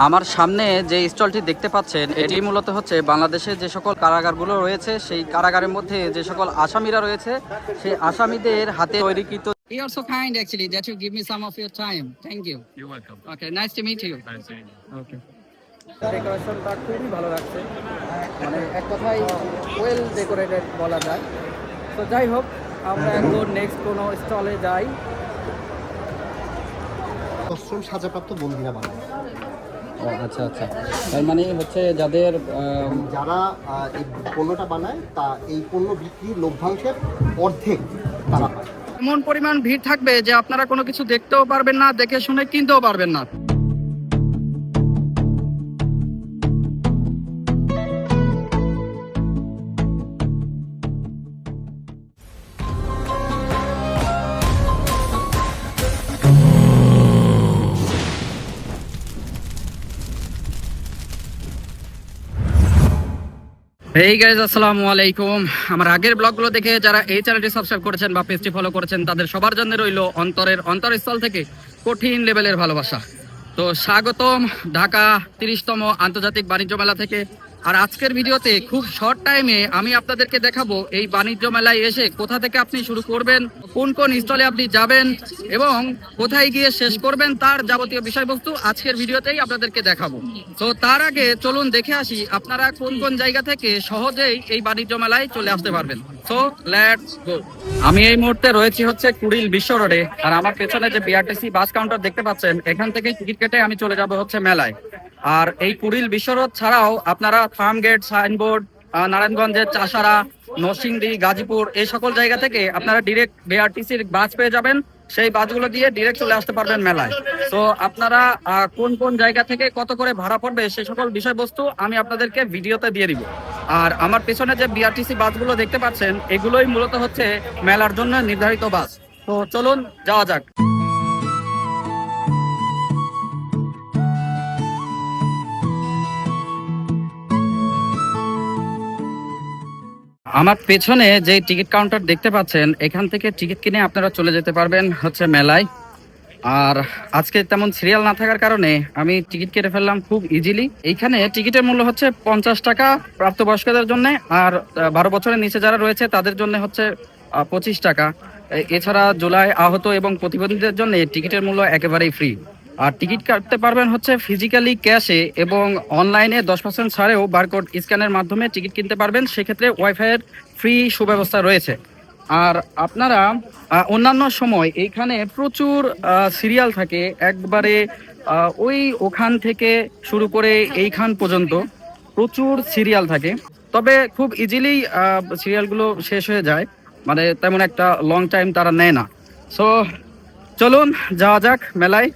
আমার সামনে যে স্টলটি দেখতে পাচ্ছেন এটি মূলত হচ্ছে বাংলাদেশে যে সকল কারাগারগুলো রয়েছে সেই কারাগারের মধ্যে যে সকল আসামিরা রয়েছে সেই আসামিদের হাতে তৈরিকৃত। You are so kind actually that you give me some of your time. Thank you. You're welcome. Okay, nice to meet you. Nice to meet you. Okay. ডেকোরেশনটা খুবই ভালো লাগছে, মানে এক কথায় ওয়েল ডেকোরেটেড বলা যায়। তো যাই হোক, আমরা এখন নেক্সট কোনো স্টলে যাই। অষ্টম সাজাপ্রাপ্ত বন্দীরা বানায়। ও আচ্ছা আচ্ছা, তার মানে হচ্ছে যাদের যারা এই পণ্যটা বানায় তা এই পণ্য বিক্রির লভ্যাংশের অর্ধেক তারা পায়। এমন পরিমাণ ভিড় থাকবে যে আপনারা কোনো কিছু দেখতেও পারবেন না, দেখে শুনে কিনতেও পারবেন না। হেই গাইজ, আসসালামু আলাইকুম। আমার আগের ব্লগগুলো দেখে যারা এই চ্যানেলটি সাবস্ক্রাইব করেছেন বা পেজটি ফলো করেছেন তাদের সবার জন্য রইল অন্তরস্থল থেকে কঠিন লেভেলের ভালোবাসা। তো স্বাগতম ঢাকা 30তম আন্তর্জাতিক বাণিজ্য মেলা থেকে। আর আজকের ভিডিওতে খুব শর্ট টাইমে আমি আপনাদেরকে দেখাবো এই বাণিজ্য মেলায় এসে কোথা থেকে আপনি শুরু করবেন, কোন কোন স্টলে আপনি যাবেন এবং কোথায় গিয়ে শেষ করবেন তার যাবতীয় বিষয়বস্তু আজকের ভিডিওতেই আপনাদেরকে দেখাবো। তো তার আগে চলুন দেখে আসি আপনারা কোন কোন জায়গা থেকে সহজেই এই বাণিজ্য মেলায় চলে আসতে পারবেন। So let's go. আমি এই মুহূর্তে রয়েছি হচ্ছে কুড়িল বিশ্ব রোডে, আর আমার পেছনে যে বিআরটিসি বাস কাউন্টার দেখতে পাচ্ছেন এখান থেকে টিকিট কেটে আমি চলে যাব হচ্ছে মেলায়। আর এই কুড়িল বিশ্ব রোড ছাড়াও আপনারা ফার্ম গেট, সাইনবোর্ড, নারায়ণগঞ্জের চাষারা, নরসিংদী, গাজীপুর এই সকল জায়গা থেকে আপনারা ডিরেক্ট বিআরটিসির বাস পেয়ে যাবেন। সেই বাসগুলো দিয়ে ডিরেক্ট চলে আসতে পারবেন মেলায়। তো আপনারা কোন কোন জায়গা থেকে কত করে ভাড়া পড়বে সেই সকল বিষয়বস্তু আমি আপনাদেরকে ভিডিওতে দিয়ে দিব। আর আমার পেছনে যে বিআরটিসি বাসগুলো দেখতে পাচ্ছেন এগুলোই মূলত হচ্ছে মেলার জন্য নির্ধারিত বাস। তো চলুন যাওয়া যাক। আমার পেছনে যে টিকিট কাউন্টার দেখতে পাচ্ছেন এখান থেকে টিকিট কিনে আপনারা চলে যেতে পারবেন হচ্ছে মেলায়। আর আজকে তেমন সিরিয়াল না থাকার কারণে আমি টিকিট কেটে ফেললাম খুব ইজিলি। এইখানে টিকিটের মূল্য হচ্ছে 50 টাকা প্রাপ্তবয়স্কদের জন্য, আর 12 বছরের নিচে যারা রয়েছে তাদের জন্য হচ্ছে 25 টাকা। এছাড়া জুলাই, আহত এবং প্রতিবন্ধীদের জন্য টিকিটের মূল্য একেবারেই ফ্রি। আর টিকিট কাটতে পারবেন হচ্ছে ফিজিক্যালি ক্যাশে এবং অনলাইনে 10% ছাড়েও বারকোড স্ক্যানের মাধ্যমে টিকিট কিনতে পারবেন। সেক্ষেত্রে ওয়াইফাইয়ের ফ্রি সুব্যবস্থা রয়েছে। আর আপনারা অন্যান্য সময় এইখানে প্রচুর সিরিয়াল থাকে, একবারে ওখান থেকে শুরু করে এইখান পর্যন্ত প্রচুর সিরিয়াল থাকে। তবে খুব ইজিলি সিরিয়ালগুলো শেষ হয়ে যায়, মানে তেমন একটা লং টাইম তারা নেয় না। সো চলুন যাওয়া যাক মেলায়।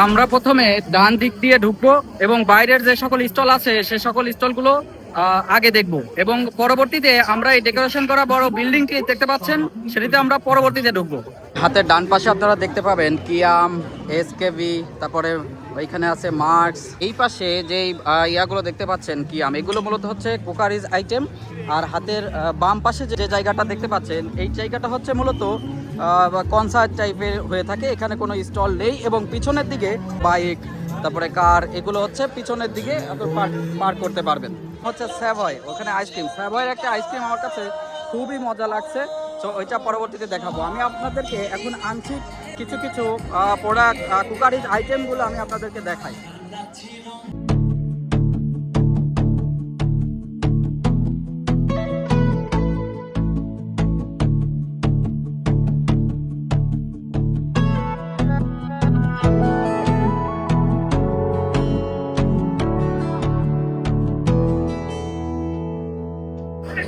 আমরা প্রথমে ডান দিক দিয়ে ঢুকবো এবং বাইরের যে সকল স্টল আছে সে সকল স্টলগুলো আগে দেখবো এবং পরবর্তীতে আমরা এই ডেকোরেশন করা বড় বিল্ডিংটি দেখতে পাচ্ছেন সেটিতে আমরা পরবর্তীতে ঢুকবো। হাতের ডান পাশে আপনারা দেখতে পাবেন কিয়াম, এসকেভি, তারপরে ওইখানে আছে মার্কস। এই পাশে যে ইয়াগুলো দেখতে পাচ্ছেন কিয়াম, এগুলো মূলত হচ্ছে কুকারিজ আইটেম। আর হাতের বাম পাশে যে জায়গাটা দেখতে পাচ্ছেন এই জায়গাটা হচ্ছে মূলত কনসার্ট টাইপের হয়ে থাকে। এখানে কোনো স্টল নেই এবং পিছনের দিকে বাইক, তারপরে কার, এগুলো হচ্ছে পিছনের দিকে পার্ক করতে পারবেন। হচ্ছে স্যাভয়, ওখানে আইসক্রিম, স্যাভয়ের একটা আইসক্রিম আমার কাছে খুবই মজা লাগছে। তো ওইটা পরবর্তীতে দেখাবো। আমি আপনাদেরকে এখন আনছি কিছু কিছু প্রোডাক্ট, কুকারিজ আইটেমগুলো আমি আপনাদেরকে দেখাই।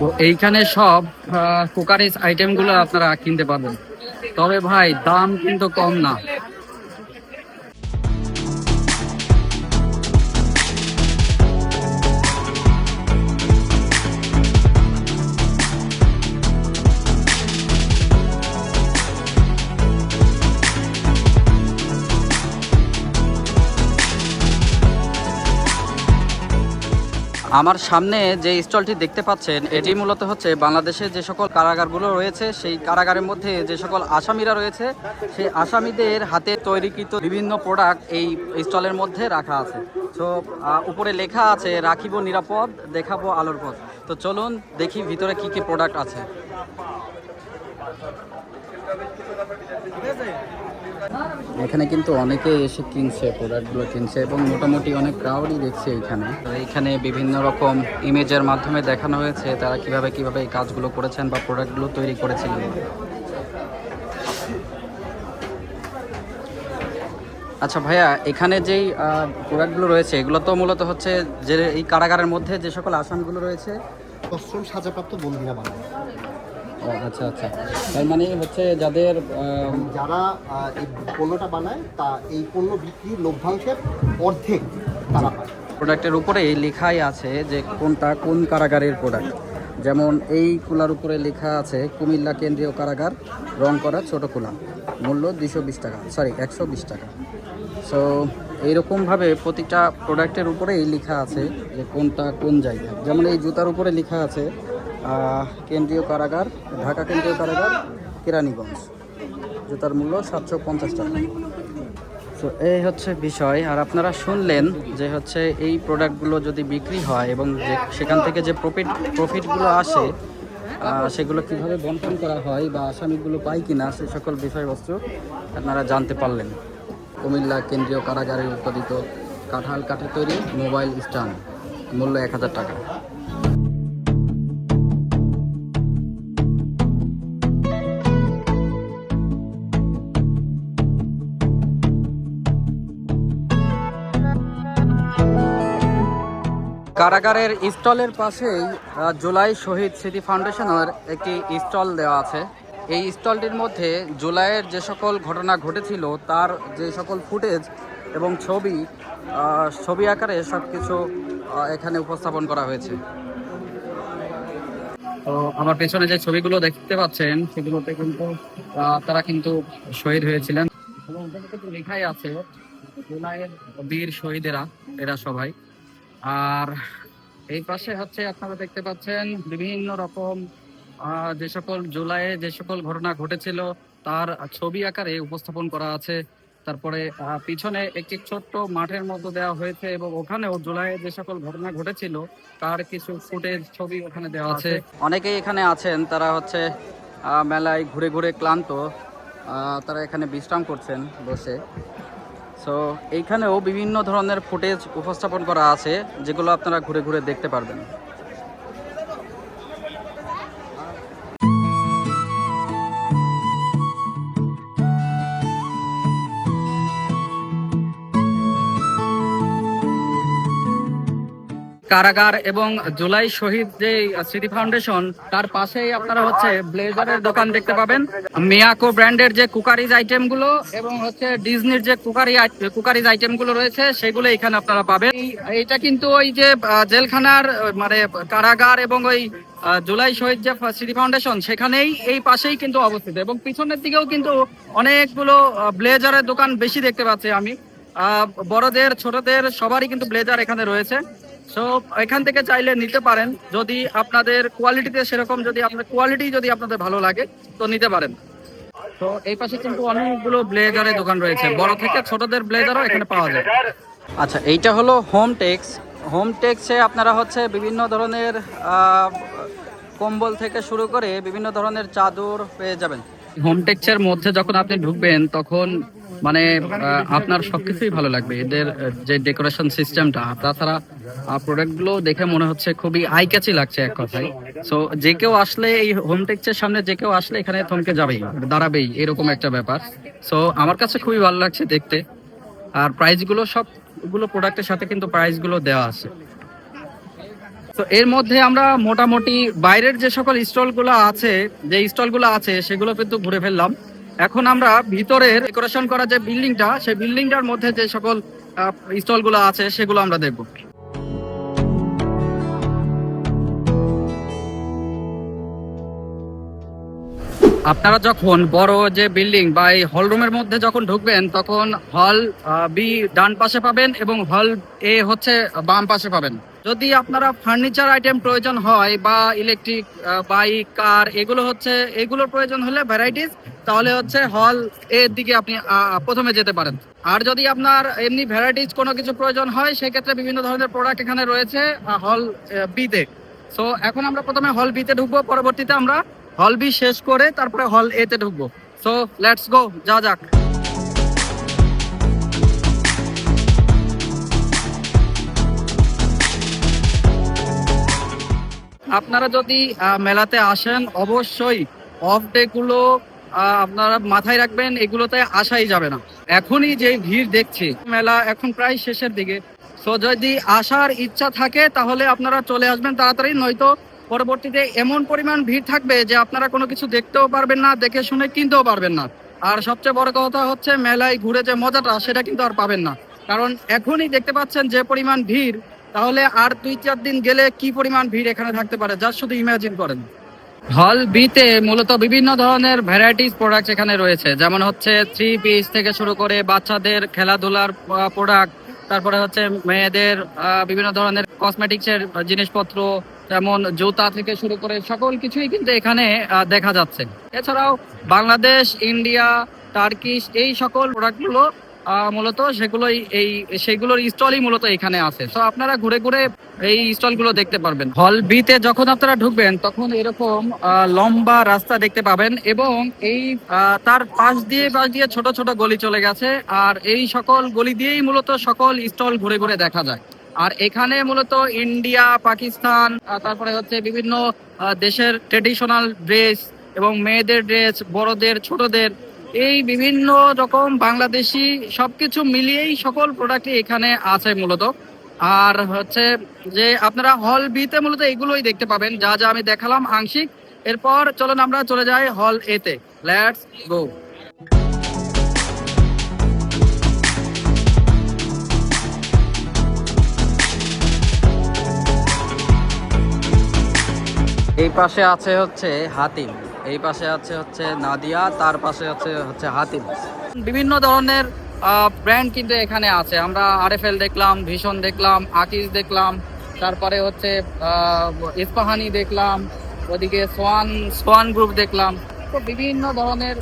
তো এইখানে সব কুকারিজ আইটেমগুলো আপনারা কিনতে পারবেন, তবে ভাই দাম কিন্তু কম না। আমার সামনে যে স্টলটি দেখতে পাচ্ছেন এটি মূলত হচ্ছে বাংলাদেশে যে সকল কারাগারগুলো রয়েছে সেই কারাগারের মধ্যে যে সকল আসামিরা রয়েছে সেই আসামিদের হাতে তৈরিকৃত বিভিন্ন প্রোডাক্ট এই স্টলের মধ্যে রাখা আছে। তো উপরে লেখা আছে রাখিব নিরাপদ দেখাবো আলোর পথ। তো চলুন দেখি ভিতরে কি কি প্রোডাক্ট আছে। এখানে কিন্তু অনেকে এসে কিনছে, প্রোডাক্টগুলো কিনছে এবং মোটামুটি অনেক ক্রাউডই দেখছে এইখানে। তো এইখানে বিভিন্ন রকম ইমেজের মাধ্যমে দেখানো হয়েছে তারা কিভাবে এই কাজগুলো করেছেন বা প্রোডাক্টগুলো তৈরি করেছিলেন। আচ্ছা ভাইয়া, এখানে যেই প্রোডাক্টগুলো রয়েছে এগুলো তো মূলত হচ্ছে যে এই কারাগারের মধ্যে যে সকল আসামিগুলো রয়েছে সশ্রম সাজাপ্রাপ্ত বন্দীরা বানায়। ও আচ্ছা আচ্ছা, তার মানে হচ্ছে যাদের যারা এই পণ্যটা বানায় তা এই পণ্য বিক্রির লভ্যাংশের অর্ধেক তারা পায়। প্রোডাক্টের উপরে লেখাই আছে যে কোনটা কোন কারাগারের প্রোডাক্ট। যেমন এই কুলার উপরে লেখা আছে কুমিল্লা কেন্দ্রীয় কারাগার, রং করা ছোট কুলা, মূল্য 220 টাকা, সরি 120 টাকা। সো এইরকমভাবে প্রতিটা প্রোডাক্টের উপরেই লেখা আছে যে কোনটা কোন জায়গা। যেমন এই জুতার উপরে লেখা আছে কেন্দ্রীয় কারাগার, ঢাকা কেন্দ্রীয় কারাগার, কেরানীগঞ্জ, জুতার মূল্য 750 টাকা। তো এই হচ্ছে বিষয়। আর আপনারা শুনলেন যে হচ্ছে এই প্রোডাক্টগুলো যদি বিক্রি হয় এবং যে সেখান থেকে যে প্রফিটগুলো আসে সেগুলো কিভাবে বন্টন করা হয় বা আসামিগুলো পায় কিনা সে সকল বিষয়বস্তু আপনারা জানতে পারলেন। কুমিল্লা কেন্দ্রীয় কারাগারে উৎপাদিত কাঁঠাল কাঠে তৈরি মোবাইল স্ট্যান্ড, মূল্য 1000 টাকা। কারাগারের স্টলের পাশেই জুলাই শহীদ স্মৃতি ফাউন্ডেশনের একটি স্টল দেওয়া আছে। এই স্টলটির মধ্যে জুলাইয়ের যে সকল ঘটনা ঘটেছিল তার যে সকল ফুটেজ এবং ছবি আকারে সব কিছু এখানে উপস্থাপন করা হয়েছে। তো আমার পেছনে যে ছবিগুলো দেখতে পাচ্ছেন সেগুলোতে কিন্তু তারা কিন্তু শহীদ হয়েছিলেন এবং ওখানে কিন্তু লেখাই আছে জুলাইয়ের বীর শহীদেরা, এরা সবাই। আর এই পাশে হচ্ছে আপনারা দেখতে পাচ্ছেন বিভিন্ন রকম যে সকল জুলাইয়ে যে সকল ঘটনা ঘটেছিল তার ছবি আকারে উপস্থাপন করা আছে। তারপরে পিছনে একটি ছোট্ট মাঠের মতো দেওয়া হয়েছে এবং ওখানেও জুলাইয়ে যে সকল ঘটনা ঘটেছিল তার কিছু ফুটেজ ছবি ওখানে দেওয়া আছে। অনেকেই এখানে আছেন, তারা হচ্ছে মেলায় ঘুরে ঘুরে ক্লান্ত, তারা এখানে বিশ্রাম করছেন বসে। সো এইখানেও বিভিন্ন ধরনের ফুটেজ উপস্থাপন করা আছে যেগুলো আপনারা ঘুরে ঘুরে দেখতে পারবেন। কারাগার এবং জুলাই শহীদ যে স্মৃতি ফাউন্ডেশন তার পাশেই আপনারা হচ্ছে ব্লেজারের দোকান দেখতে পাবেন। মিয়াকো ব্র্যান্ডের যে কুকারিজ আইটেম গুলো এবং হচ্ছে ডিজনির যে কুকারিজ আইটেম গুলো রয়েছে সেগুলো এখানে আপনারা পাবেন। এইটা কিন্তু ওই যে জেলখানার মানে কারাগার এবং ওই জুলাই শহীদ যে স্মৃতি ফাউন্ডেশন সেখানেই এই পাশেই কিন্তু অবস্থিত এবং পিছনের দিকেও কিন্তু অনেকগুলো ব্লেজারের দোকান বেশি দেখতে পাচ্ছি আমি। বড়দের ছোটদের সবারই কিন্তু ব্লেজার এখানে রয়েছে। সো এখান থেকে চাইলে নিতে পারেন যদি আপনাদের কোয়ালিটিতে সেরকম যদি আপনাদের ভালো লাগে তো নিতে পারেন। তো এই পাশে কিন্তু অনেকগুলো ব্লেজারের দোকান রয়েছে, বড় থেকে ছোটদের ব্লেজারও এখানে পাওয়া যায়। আচ্ছা, এইটা হলো হোম টেক্সে আপনারা হচ্ছে বিভিন্ন ধরনের কম্বল থেকে শুরু করে বিভিন্ন ধরনের চাদর পেয়ে যাবেন। হোম টেক্সের মধ্যে যখন আপনি ঢুকবেন তখন মানে আপনার সবকিছুই ভালো লাগবে। এদের যে ডেকোরেশন সিস্টেমটা, তাছাড়া প্রোডাক্টগুলো দেখে মনে হচ্ছে খুবই আই ক্যাচি লাগছে এক কথায়। সো যে কেউ আসলে এই হোম টেক্সের সামনে যে কেউ আসলে এখানে থমকে যাবেই, দাঁড়াবেই, এরকম একটা ব্যাপার। সো আমার কাছে খুবই ভালো লাগছে দেখতে। আর প্রাইসগুলো সবগুলো প্রোডাক্টের সাথে কিন্তু প্রাইসগুলো দেওয়া আছে। তো এর মধ্যে আমরা মোটামুটি বাইরের যে সকল স্টলগুলো আছে সেগুলো কিন্তু ঘুরে ফেললাম। এখন আমরা ভিতরের ডেকোরেশন করা যে বিল্ডিংটা, সেই বিল্ডিংটার মধ্যে যে সকল স্টলগুলো আছে সেগুলো আমরা দেখব। আপনারা যখন বড় যে বিল্ডিং বা এই হল রুমের মধ্যে যখন ঢুকবেন তখন হল বি ডান পাশে পাবেন এবং হল এ হচ্ছে বাম পাশে পাবেন। যদি আপনারা ফার্নিচার আইটেম প্রয়োজন হয় বা ইলেকট্রিক বাইক কার এগুলোর প্রয়োজন হলে ভ্যারাইটিস, তাহলে হচ্ছে হল এর দিকে আপনি প্রথমে যেতে পারেন। আর যদি আপনার এমনি ভ্যারাইটিস কোনো কিছু প্রয়োজন হয় সেক্ষেত্রে বিভিন্ন ধরনের প্রোডাক্ট এখানে রয়েছে হল বিতে। সো এখন আমরা প্রথমে হল বিতে ঢুকবো, পরবর্তীতে আমরা হল বি শেষ করে তারপরে হল এ তে ঢুকবো। সো লেটস গো, যা যাক। আপনারা যদি মেলাতে আসেন অবশ্যই অফ ডে গুলো আপনারা মাথায় রাখবেন, এগুলোতে আসাই যাবে না। এখনই যে ভিড় দেখছি, মেলা এখন প্রায় শেষের দিকে। সো যদি আসার ইচ্ছা থাকে তাহলে আপনারা চলে আসবেন তাড়াতাড়ি, নয়তো পরবর্তীতে এমন পরিমাণ ভিড় থাকবে যে আপনারা কোনো কিছু দেখতেও পারবেন না, দেখে শুনে কিনতেও পারবেন না। আর সবচেয়ে বড় কথা হচ্ছে মেলায় ঘুরে যে মজাটা সেটা কিন্তু আর পাবেন না, কারণ এখনই দেখতে পাচ্ছেন যে পরিমাণ ভিড়। তাহলে আর 2-4 দিন গেলে কি পরিমাণ ভিড় এখানে থাকতে পারে যা শুধু ইমাজিন করেন। হল বিতে মূলত বিভিন্ন ধরনের ভ্যারাইটিস প্রোডাক্ট এখানে রয়েছে, যেমন হচ্ছে 3 পিস থেকে শুরু করে বাচ্চাদের খেলাধুলার প্রোডাক্ট, তারপরে হচ্ছে মেয়েদের বিভিন্ন ধরনের কসমেটিক্সের জিনিসপত্র, যেমন জুতা থেকে শুরু করে সকল কিছুই কিন্তু এখানে দেখা যাচ্ছে। এছাড়াও বাংলাদেশ, ইন্ডিয়া, টার্কিশ এই সকল প্রোডাক্টগুলো মূলত সেগুলোর স্টলই মূলত এখানে আছে। তো আপনারা ঘুরে ঘুরে এই স্টলগুলো দেখতে পারবেন। হল বিতে যখন আপনারা ঢুকবেন তখন এরকম লম্বা রাস্তা দেখতে পাবেন এবং এই তার পাশ দিয়ে ছোট ছোট গলি চলে গেছে, আর এই সকল গলি দিয়েই মূলত সকল স্টল ঘুরে ঘুরে দেখা যায়। আর এখানে মূলত ইন্ডিয়া, পাকিস্তান, তারপরে হচ্ছে বিভিন্ন দেশের ট্রেডিশনাল ড্রেস এবং মেয়েদের ড্রেস, বড়দের, ছোটদের, এই বিভিন্ন রকম বাংলাদেশি সবকিছু মিলিয়েই সকল প্রোডাক্টই এখানে আছে মূলত। আর হচ্ছে যে আপনারা হল বিতে মূলত এগুলোই দেখতে পাবেন, যা যা আমি দেখালাম আংশিক। এরপর চলুন আমরা চলে যাই হল এ তে। Let's go. এই পাশে আছে হচ্ছে হাতিম, এই পাশে আছে হচ্ছে নাদিয়া, তার পাশে হচ্ছে হাতিম। বিভিন্ন ধরনের ব্র্যান্ড কিন্তু এখানে আছে। আমরা আরএফএল দেখলাম, ভীষণ দেখলাম, আকিজ দেখলাম, তারপরে হচ্ছে ইস্পাহানি দেখলাম, ওদিকে সোয়ান গ্রুপ দেখলাম। তো বিভিন্ন ধরনের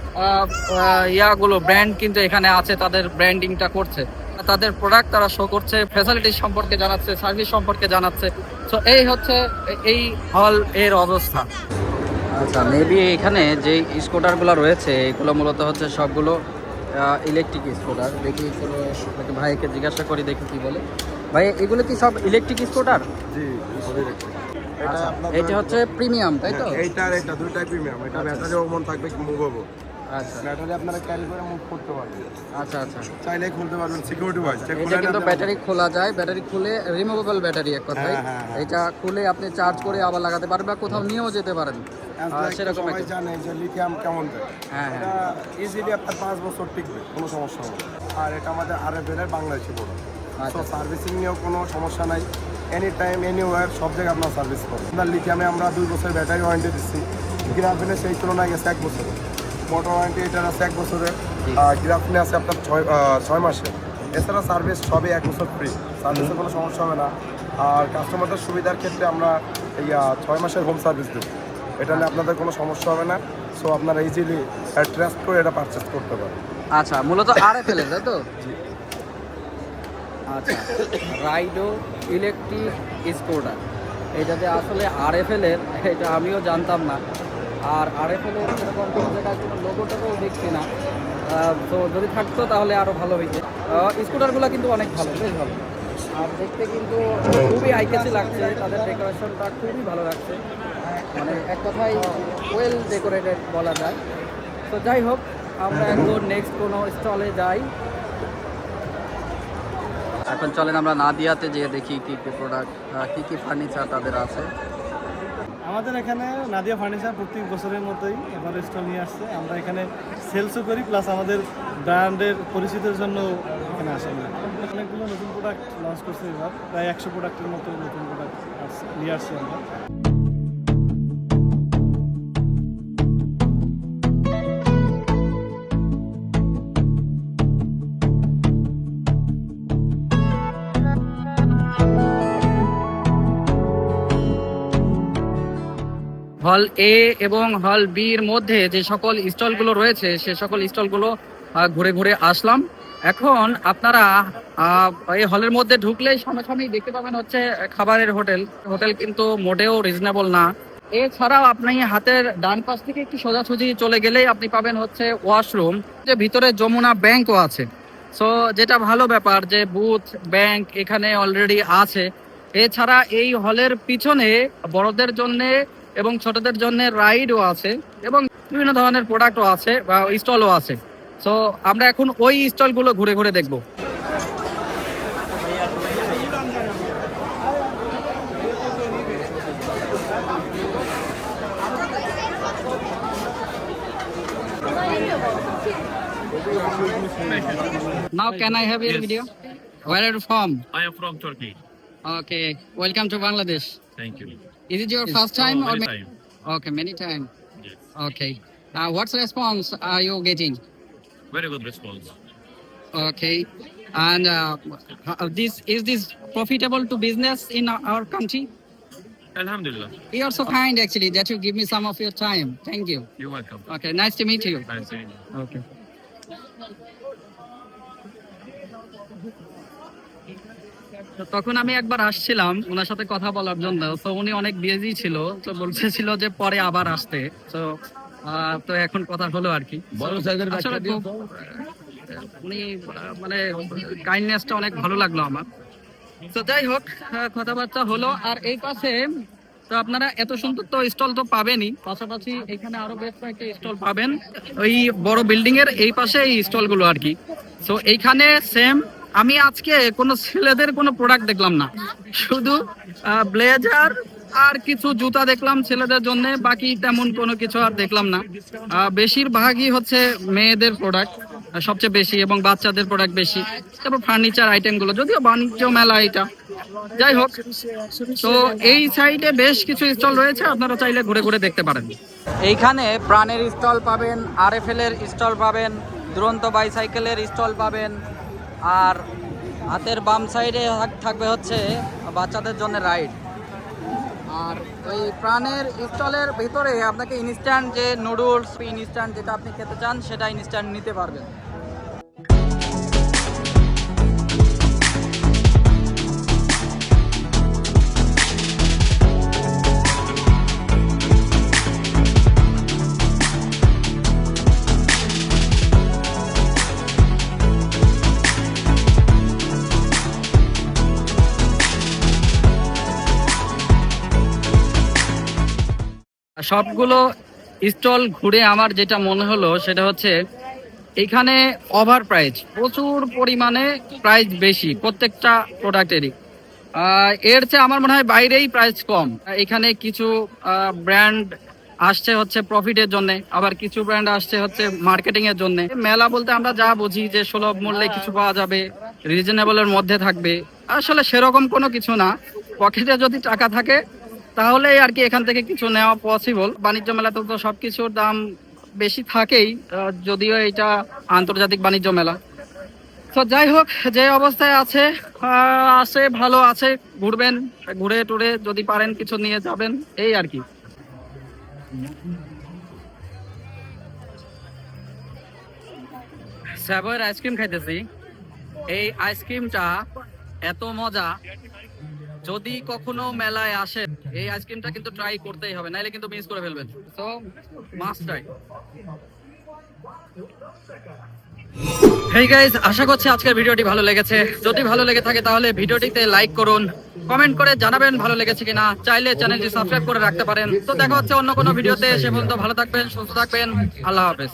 ব্র্যান্ড কিন্তু এখানে আছে, তাদের ব্র্যান্ডিংটা করছে, তাদের প্রোডাক্ট তারা শো করছে, ফ্যাসিলিটি সম্পর্কে জানাচ্ছে, সার্ভিস সম্পর্কে জানাচ্ছে। তো এই হচ্ছে এই হল এর অবস্থা। আচ্ছা, মেবি এখানে যে স্কুটারগুলো রয়েছে এগুলো মূলত হচ্ছে সবগুলো ইলেকট্রিক স্কুটার। দেখি ভাইকে জিজ্ঞাসা করি, দেখি কি বলে। ভাই এগুলো কি সব ইলেকট্রিক স্কুটার? জি, আচ্ছা, এটা হচ্ছে প্রিমিয়াম, তাই তো? এটা দুইটাই প্রিমিয়াম। এটা ব্যাটারি ওমন থাকবে, মুভেবল। আচ্ছা, ব্যাটারি আপনারা ক্যারি করে মুভ করতে পারবেন। আচ্ছা আচ্ছা, চাইলে খুলতে পারবেন সিকিউরিটি ওয়াইজ। এটা কিন্তু ব্যাটারি খোলা যায়, ব্যাটারি খুলে রিমুভেবল ব্যাটারি এক কথায়। এটা খুলে আপনি চার্জ করে আবার লাগাতে পারবেন বা কোথাও নিয়েও যেতে পারেন। সেরকম সবাই জানে যে লিথিয়াম কেমন যায়। হ্যাঁ, এটা ইজিলি আপনার 5 বছর টিকবে, কোনো সমস্যা হবে। আর এটা আমাদের আরএফএল এর বাংলাদেশি প্রোডাক্ট। তো সার্ভিসিং নিয়েও কোনো সমস্যা নাই। এনি টাইম এনিওয়্যার সব জায়গায় আপনার সার্ভিস করবেন। আপনার লিথিয়ামে আমরা 2 বছর ব্যাটারি ওয়ারেন্টি দিচ্ছি, গ্রাফিনে সেই তুলনায় গেছে 1 বছরের। মোটর ওয়ারেন্টি এটার আছে 1 বছরের, গ্রাফিনে আছে আপনার 6 মাসের। এছাড়া সার্ভিস সবই 1 বছর ফ্রি, সার্ভিসে কোনো সমস্যা হবে না। আর কাস্টমারদের সুবিধার ক্ষেত্রে আমরা 6 মাসের হোম সার্ভিস দেব, এটা নিয়ে আপনাদের কোনো সমস্যা হবে না। সো আপনারা ইজিলি ট্রাস্ট করে এটা পারচেস করতে পারেন। আচ্ছা, মূলত আরএফএল এর, তাই তো? আচ্ছা, রাইডো ইলেকট্রিক স্কুটার, এটাতে আসলে আরএফএল এর, এটা আমিও জানতাম না। আর আরএফএল এর সেরকম কোনো জায়গায় কোনো লোগোটাও দেখছি না। তো যদি থাকতো তাহলে আরও ভালো হইতো। স্কুটারগুলো কিন্তু অনেক ভালো, বেশ ভালো। আর দেখতে কিন্তু খুবই আইকেসি লাগছে, তাদের ডেকোরেশনটা খুবই ভালো লাগছে, মানে এক কথায় ওয়েল ডেকোরেটেড বলা যায়। তো যাই হোক, আমরা এখন নেক্সট কোনো স্টলে যাই। এখন চলেন আমরা নাদিয়াতে যেয়ে দেখি কী কী প্রোডাক্ট, কী ফার্নিচার তাদের আছে। আমাদের এখানে নাদিয়া ফার্নিচার প্রত্যেক বছরের মতোই এবার স্টল নিয়ে আসছে। আমরা এখানে সেলসও করি, প্লাস আমাদের ব্র্যান্ডের পরিচিতির জন্য এখানে আসা হয়। অনেকগুলো নতুন প্রোডাক্ট লঞ্চ করছে এবার, প্রায় 100 প্রোডাক্টের মতো নতুন প্রোডাক্ট নিয়ে আসছি আমরা। হল এ এবং হল বি এর মধ্যে যে সকল স্টলগুলো রয়েছে সে সকল স্টলগুলো ঘুরে ঘুরে আসলাম। এখন আপনারা এই হলের মধ্যে ঢুকলেই সামনাসামনি দেখতে পাবেন হচ্ছে খাবারের হোটেল। হোটেল কিন্তু মোটেও রিজনেবল না। এছাড়াও আপনি হাতের ডান পাশ থেকে একটু সোজাসুজি চলে গেলেই আপনি পাবেন হচ্ছে ওয়াশরুম, যে ভিতরে যমুনা ব্যাংকও আছে। সো যেটা ভালো ব্যাপার যে বুথ ব্যাংক এখানে অলরেডি আছে। এছাড়া এই হলের পিছনে বড়দের জন্য এবং ছোটদের জন্য রাইডও আছে এবং বিভিন্ন ধরনের প্রোডাক্টও আছে বা স্টলও আছে। সো আমরা এখন ওই স্টলগুলো ঘুরে ঘুরে দেখবো। Now can I have your Yes. video? Where are you from? I am from Turkey. Okay, welcome to Bangladesh. Thank you. Is it your first time or Many time. Okay, many time. Yes. Okay. What's response are you getting? Very good response. Okay. And this profitable to business in our country? Alhamdulillah. You are so kind actually that you give me some of your time. Thank you. You're welcome. Okay, nice to meet you. Nice seeing you. Okay. তো তখন আমি একবার আসছিলাম ওনার সাথে কথা বলার জন্য, তো উনি অনেক বিজি ছিল, তো বলতেছিল যে পরে আবার আসতে। তো এখন কথা হলো আর কি। আসলে খুব, উনি মানে কাইন্ডনেসটা অনেক ভালো লাগলো আমার। তো যাই হোক, কথাবার্তা হলো। আর এই পাশে তো আপনারা এত সুন্দর তো স্টল তো পাবেনই, পাশাপাশি এখানে আরো বেশ কয়েকটা স্টল পাবেন ওই বড় বিল্ডিং এর এই পাশে এই স্টল গুলো আর কি। তো এইখানে সেম আমি আজকে কোনো ছেলেদের কোনো প্রোডাক্ট দেখলাম না, শুধু ব্লেজার আর কিছু জুতা দেখলাম ছেলেদের জন্য, বাকি তেমন কোনো কিছু আর দেখলাম না। বেশিরভাগই হচ্ছে মেয়েদের প্রোডাক্ট সবচেয়ে বেশি এবং বাচ্চাদের প্রোডাক্ট বেশি, তারপর ফার্নিচার আইটেম গুলো, যদিও বাণিজ্য মেলা এটা। যাই হোক, তো এই সাইডে বেশ কিছু স্টল রয়েছে, আপনারা চাইলে ঘুরে ঘুরে দেখতে পারেন। এইখানে প্রাণের স্টল পাবেন, RFL এর স্টল পাবেন, দুরন্ত বাইসাইকেলের স্টল পাবেন, আর হাতের বাম সাইডে থাকবে হচ্ছে বাচ্চাদের জন্য রাইড। আর ওই প্রাণের স্টলের ভিতরে আপনাকে ইনস্ট্যান্ট যে নুডলস, ইনস্ট্যান্ট যেটা আপনি খেতে চান সেটা ইনস্ট্যান্ট নিতে পারবেন। সবগুলো স্টল ঘুরে আমার যেটা মনে হলো সেটা হচ্ছে এখানে ওভার প্রাইস, প্রচুর পরিমাণে প্রাইস বেশি প্রত্যেকটা প্রোডাক্টেরই। এর চেয়ে আমার মনে হয় বাইরেই প্রাইস কম। এখানে কিছু ব্র্যান্ড আসছে হচ্ছে প্রফিটের জন্য, আবার কিছু ব্র্যান্ড আসছে হচ্ছে মার্কেটিং এর জন্য। মেলা বলতে আমরা যা বুঝি যে সুলভ মূল্যে কিছু পাওয়া যাবে, রিজনেবলের মধ্যে থাকবে, আসলে সেরকম কোনো কিছু না। পকেটে যদি টাকা থাকে তাহলে আর কি এখান থেকে কিছু নেওয়া পসিবল। বাণিজ্য মেলাতে তো সবকিছুর দাম বেশি থাকেই, যদিও এটা আন্তর্জাতিক বাণিজ্য মেলা। তো যাই হোক, যে অবস্থায় আছে ভালো আছে, ঘুরবেন, ঘুরে টুরে যদি পারেন কিছু নিয়ে যাবেন, এই আর কি। স্যাভয়ের আইসক্রিম খাইতেছি। এই আইসক্রিমটা এত মজা, যদি কখনো মেলায় আসে এই আইসক্রিমটা কিন্তু ট্রাই করতেই হবে, নাইলে কিন্তু মিস করে ফেলবেন। So must try. Hey guys, আশা করছি আজকের ভিডিওটি ভালো লেগেছে। যদি ভালো লেগে থাকে তাহলে ভিডিওটিতে লাইক করুন, কমেন্ট করে জানাবেন ভালো লেগেছে কিনা, চাইলে চ্যানেলটি সাবস্ক্রাইব করে রাখতে পারেন। তো দেখা হচ্ছে অন্য কোনো ভিডিওতে, সে পর্যন্ত ভালো থাকবেন, সুস্থ থাকবেন, আল্লাহ হাফেজ।